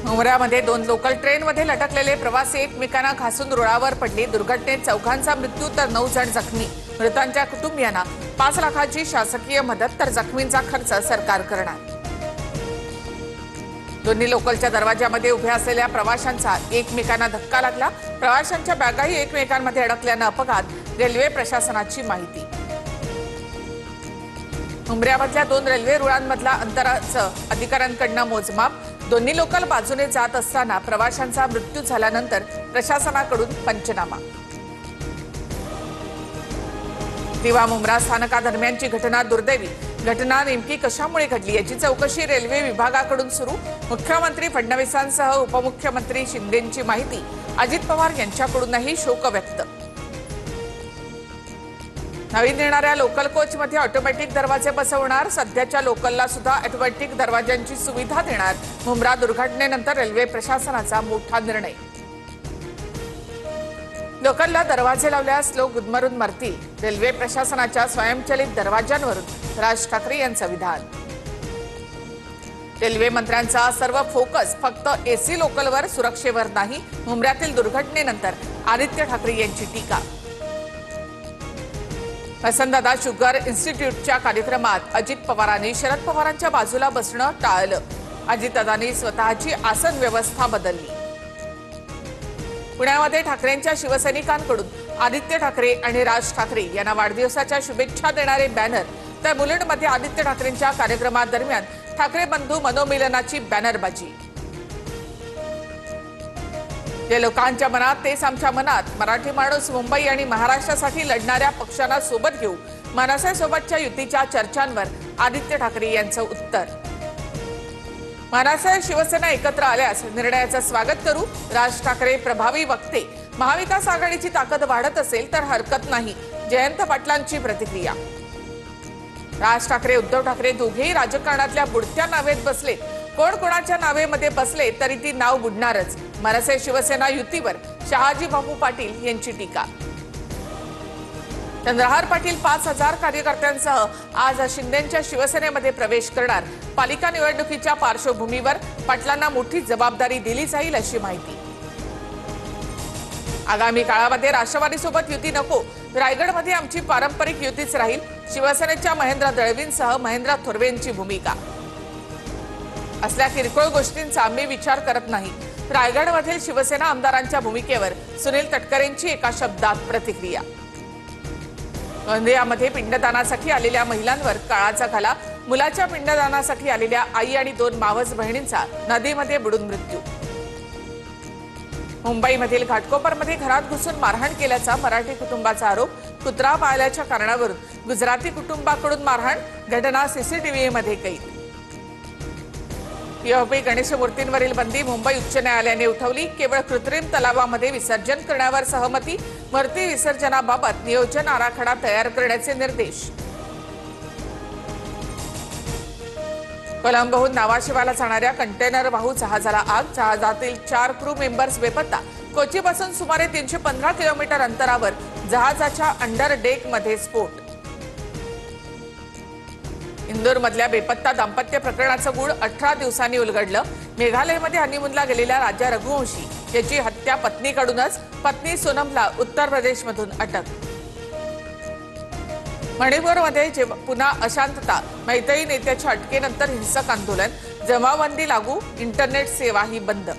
मुंबईमध्ये दोन लोकल ट्रेनमध्ये लटकलेले प्रवासी एकमेकांना घासून रुळावर पडले। दुर्घटनेत चौघांचा मृत्यू तर 9 जण जखमी। मृतांच्या कुटुंबियांना 5 लाखाची शासकीय मदत तर जखमींचा खर्च सरकार करणार। दोन्ही लोकलच्या दरवाजामध्ये उभे असलेल्या प्रवाशांचा एकमेकांना धक्का लागला। प्रवाशांच्या बॅगाही एकमेकांमध्ये अडकल्याने अपघात। रेल्वे प्रशासनाची माहिती। मुंबईमधल्या 2 रेल्वे रुळांमधला अंतराचं अधिकाऱ्यांकडून मोजमाप। दोन्ही लोकल बाजूने जात असताना प्रवाशांचा मृत्यू झाल्यानंतर प्रशासनाकडून पंचनामा। दिवा मुंब्रा स्थानकादरम्यानची घटना दुर्दैवी। घटना नेमकी कशामुळे घडली याची चौकशी रेल्वे विभागाकडून सुरू। मुख्यमंत्री फडणवीसांसह उपमुख्यमंत्री शिंदेंची माहिती। अजित पवार यांच्याकडूनही शोक व्यक्त। नवीन येणाऱ्या लोकल कोचमध्ये ऑटोमॅटिक दरवाजे बसवणार। सध्याच्या लोकलला सुद्धा ऑटोमॅटिक दरवाजांची सुविधा देणार। मुंब्रा दुर्घटनेनंतर रेल्वे प्रशासनाचा मोठा निर्णय। लोकलला दरवाजे लावल्यास लोक गुदमरून मरतील। रेल्वे प्रशासनाच्या स्वयंचलित दरवाजांवरून राज ठाकरे यांचं विधान। रेल्वे मंत्र्यांचा सर्व फोकस फक्त एसी लोकलवर, सुरक्षेवर नाही। मुंब्र्यातील दुर्घटनेनंतर आदित्य ठाकरे यांची टीका। वसंतदादा शुगर इन्स्टिट्यूटच्या कार्यक्रमात अजित पवारांनी शरद पवारांच्या बाजूला बसणं टाळलं। अजितदादांनी स्वतःची आसन व्यवस्था बदलली। पुण्यामध्ये ठाकरेंच्या शिवसैनिकांकडून आदित्य ठाकरे आणि राज ठाकरे यांना वाढदिवसाच्या शुभेच्छा देणारे बॅनर, तर मुलुंडमध्ये आदित्य ठाकरेंच्या कार्यक्रमादरम्यान ठाकरे बंधू मनोमिलनाची बॅनरबाजी। जे लोकांच्या मनात तेच आमच्या मनात। मराठी माणूस मुंबई आणि महाराष्ट्रासाठी लढणाऱ्या पक्षांना सोबत घेऊ। मनसेसोबतच्या युतीच्या चर्चांवर आदित्य ठाकरे यांचं उत्तर। मनसे शिवसेना एकत्र आल्यास निर्णयाचं स्वागत करू। राज ठाकरे प्रभावी वक्ते। महाविकास आघाडीची ताकद वाढत असेल तर हरकत नाही। जयंत पाटलांची प्रतिक्रिया। राज ठाकरे उद्धव ठाकरे दोघेही राजकारणातल्या बुडत्या नावेत बसले। कोण कोणाच्या नावेमध्ये बसले तरी ती नाव बुडणारच। मनसे शिवसेना युतीवर शहाजी बापू पाटील यांची टीका। चंद्रहार पाटील 5000 कार्यकर्त्यांसह आज शिंदेंच्या शिवसेनेमध्ये प्रवेश करणार। पालिका निवडणुकीच्या पार्श्वभूमीवर पाटलांना मोठी जबाबदारी दिली जाईल अशी माहिती। आगामी काळामध्ये राष्ट्रवादीसोबत युती नको। रायगडमध्ये आमची पारंपरिक युतीच राहील। शिवसेनेच्या महेंद्र दळवींसह महेंद्र थोरवेंची भूमिका। असल्या किरकोळ गोष्टींचा आम्ही विचार करत नाही। रायगडमधील शिवसेना आमदारांच्या भूमिकेवर सुनील तटकरेंची एका शब्दात प्रतिक्रिया। गोंदियामध्ये पिंडदानासाठी आलेल्या महिलांवर काळाचा घाला। मुलाच्या पिंडदानासाठी आलेल्या आई आणि 2 मावस बहिणींचा नदीमध्ये बुडून मृत्यू। मुंबईमधील घाटकोपरमध्ये घरात घुसून मारहाण केल्याचा मराठी कुटुंबाचा आरोप। कुत्रा पाळल्याच्या कारणावरून गुजराती कुटुंबाकडून मारहाण। घटना सीसीटीव्हीमध्ये कैद। पीओपी गणेश मूर्तींवरील बंदी मुंबई उच्च न्यायालयाने उठवली। केवळ कृत्रिम तलावामध्ये विसर्जन करण्यावर सहमती। मूर्ती विसर्जनाबाबत नियोजन आराखडा तयार करण्याचे निर्देश। कोलंबोहून नावाशिवाला जाणाऱ्या कंटेनर वाहू जहाजाला आग। जहाजातील 4 क्रू मेंबर्स बेपत्ता। कोचीपासून सुमारे 315 किलोमीटर अंतरावर जहाजाच्या अंडर डेकमध्ये स्फोट। इंदोरमधल्या बेपत्ता दाम्पत्य प्रकरणाचं गूढ 18 दिवसांनी उलगडलं। मेघालयमध्ये हनीमूनला गेलेल्या राजा रघुवंशी याची हत्या पत्नीकडूनच। पत्नी सोनमला उत्तर प्रदेशमधून अटक। मणिपूरमध्ये पुन्हा अशांतता। मैतेई नेत्याच्या अटकेनंतर हिंसक आंदोलन। जमावबंदी लागू। इंटरनेट सेवाही बंद।